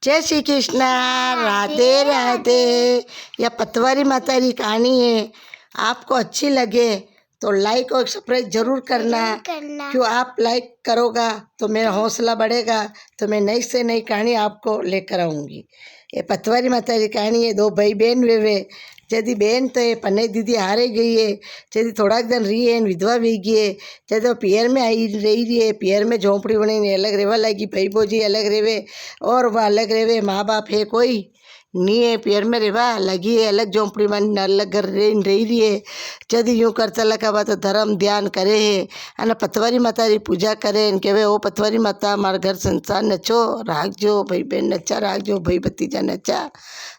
जय श्री कृष्णा। राधे राधे। यह पतवारी माता की कहानी है। आपको अच्छी लगे तो लाइक और सब्सक्राइब जरूर करना। क्यों आप लाइक करोगा तो मेरा हौसला बढ़ेगा, तो मैं नई से नई कहानी आपको लेकर आऊँगी। ये पतवारी माता की कहानी है। दो भाई बहन वे जदी बेन तो ये पन्ने दीदी हारे गई है। जदी थोड़ा दिन रही है विधवा भी गई है। जब वो पियर में आई रही है, पियर में झोंपड़ी बनी अलग रेवा लगी, भाई भोजी अलग रेवे और वह अलग रेवे, माँ बाप है कोई नहीं है, पियर में रेवा लगी है, अलग झोंपड़ी बन अलग घर रही है। जद यूँ करता लगा बा तो धर्म ध्यान करे है अने पतवारी माता की पूजा करे के वे ओ पतवारी माता मारा घर संसार नचो राखजो, भाई बहन नचा राखजो, भाई भतीजा नचा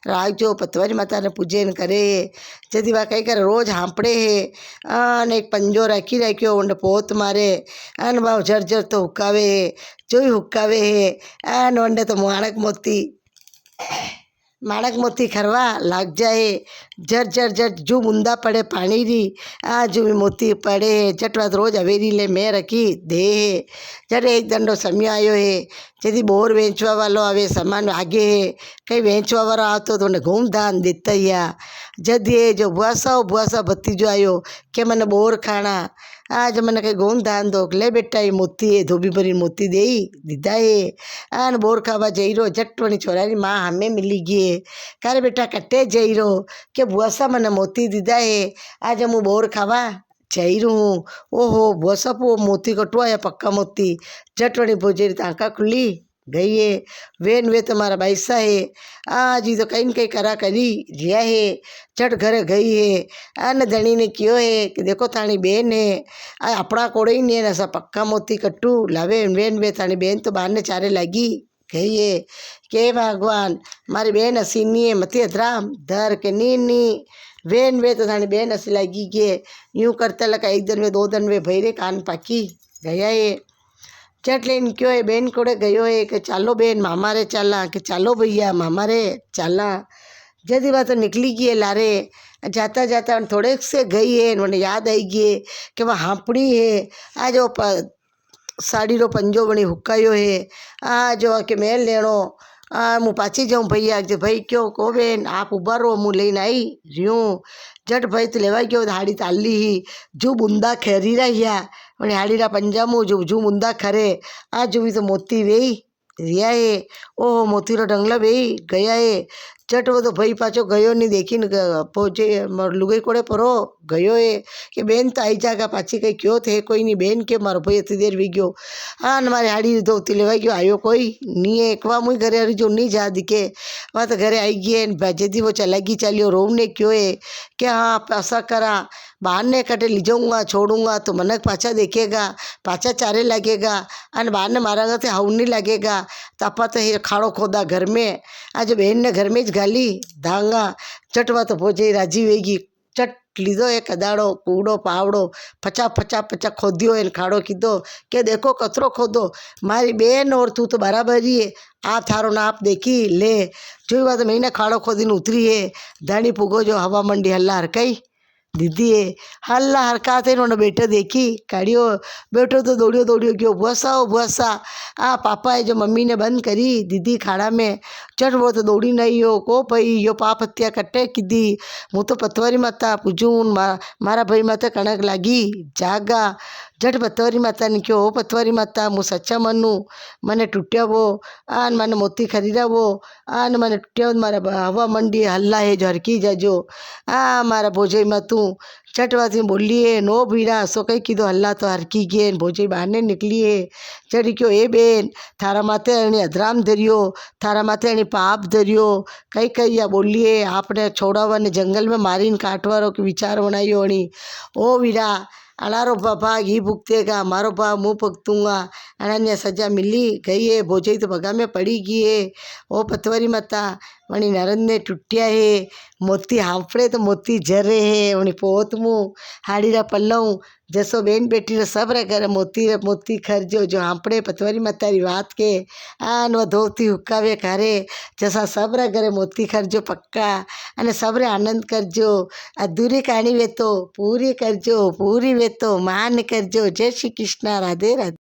राखजो। पतवारी माता ने पूजन करे है। जदी वा कई करे रोज हाँपड़े है अने एक पंजो राखी राख्यो उंडे पोत मारे अने बा झरझर तो हुक्कावे है, जोई हुक्कावे है अने उंडे तो माणक मोती खरवा लाग जाए। झर झर झर जू बूंदा पड़े पानी री जू मोती पड़े झटवात रोज हवेरी ले मैं रखी दे। जब एक दंडो समय आयो है जदी बोर वेचवा वालो आवे, सामान आगे है कई वेचवा वाला आवतो तो उन्हें घूम दान देता या। जद ये जो बुआसा भतीजो आयो के मैंने बोर खाना आज मैंने कहीं घूम दान दो, ले बेटा ये मोती है, धोबी भरी मोती दे दीदा है आन बोर खावा जई रो। झट वनी छोरारी माँ हमें मिली गई है, कारे बेटा कट्टे जई रो के बुआसा मैंने मोती दीदा है, आज हम बोर खावा जई रू। ओहो बुआसा पो मोती कटवाया पक्का मोती। झट वनी भोजेरी तांका खुली गई है। वेन वे तुम्हारा बैसा है आज ही तो कहीं न कहीं करा करी रिया है। झट घर गई है अन धनी ने क्यों है कि देखो थानी बेन है अपना कोड़े ही नहीं है ऐसा पक्का मोती कट्टू लावे। वेन वे थानी बेन तो बाहर ने चारे लगी गई है के भगवान मारी बेन हसी नहीं है मती हथराम धर के नी वेन वे तो थानी बेन हसी लगी के यूँ करते लगा। एक दिन वे दो दिन वे भैरे कान पाकी गया है। चट लेन क्यों है बेन कोड़े गयो है कि चालो बेन मामा रे चाला, कि चालो भैया मामा रे चाला। जदी बात तो निकली गई है लारे जाता जाता थोड़े से गई है उन्हें याद आई गई है कि वह हाँपड़ी है आज वो साड़ी रो पंजो बनी हुक्कायो है आज जो के मेल लेनो मु पाची जाऊँ भैया जो भाई क्यों को बेन आप उभा रो मुँह लेने आई र्यूँ। झट भाई तो लेवा गयो हाड़ी ताली ही जू बूंदा खेरी रहिया उन्हें हाड़ी रा पंजामू जो जू बूंदा खरे आज जू भी तो मोती वेई रिया है। ओह मोती रो डंगला वेई गया है। झट वो तो भाई पाछो गयो नहीं देखी न पहुँचे लुगाई कोड़े परो गयो है कि बेन तो आई जागा पाछी कहीं क्यों थे कोई नहीं बेन के मारो भाई इतनी देर वी गयो हाँ हमारे हाड़ी धोती लेवा गयो आयो कोई नहीं है। एक बार मुझे घरे हरी जो नहीं जा दिखे वहाँ तो घरे आई गई जदी वो चलेगी चलियो रोने क्यों है कि हाँ ऐसा करा बाहर ने कटे ले जाऊँगा छोड़ूंगा तो मनक पाछा देखेगा पाछा चारे लगेगा अन बाहर ने मारांगा तो हाउ नहीं लगेगा तापा तो ये खाड़ो खोदा घर में आज बहन ने घर में ज गाली धांगा। चटवा तो भोजे राजी वेगी चट लीधो एक कदाड़ो कूड़ो पावड़ो फचा खोदियो एन खाड़ो कीधो के देखो कतरो खोदो मारी बेन और तू तो बराबर ही है आ थारो नाप देखी ले जो बात महीने खाड़ो खोदीने उतरी है। धानी पुगो जो हवा मंडी हल्ला हरकई दीदी है हल्ला हरका थे उन्होंने बेटे देखी काढ़ियो बेटो तो दौड़ियो गयो बुआसा पापा है जो मम्मी ने बंद करी दीदी खाड़ा में। चट वो तो दौड़ी नहीं हो को भाई यो पाप हत्या कट्टे कीधी मुँह तो पतवारी माता पूजून मारा भाई माता कणक लागी जागा। झट पतवारी माता ने क्यों हो पतवारी माता मु सच्चा मनू मने टूटिया वो आन मैंने मोती खरीदा वो आन मैंने टूटिया मारा हवा मंडी हल्ला है जो हरकी जाजो मारा भोजई में तू। चटवाती बोलिए नो भीड़ा सो कई कीधो हल्ला तो हरकी गए भोजई बाहर ने निकली है। चढ़ी क्यों ए बेन थारा माथे अणी अधराम धरियो थारा माथे अणी पाप धरियो कई या बोलिए आपने छोड़ावा ने जंगल में मारीन काटवारो के विचार बनाइयो अणी ओ वीरा अनारो भाग ही भुगतेगा मारो भाग मुँह भुगतूँगा अनन्या सजा मिली गई है। भोजई तो भगा में पड़ी गई है। ओ पतवारी माता वणी नरन ने टूटिया है मोती हाँफड़े तो मोती झरे है वणी पोत मुँह हाड़ी रा पल्लव जसो बेन बेटी रे सब रे घर मोती खरजो जो हाँपड़े पतवारी माता री बात के आन वो धोती हुक्कावे घरे जैसा सब रे घरे मोती खरजो पक्का अने सब रे आनंद करजो। अधूरी कहानी वे तो पूरी करजो पूरी वे तो मान करजो। जय श्री कृष्णा। राधे राधे।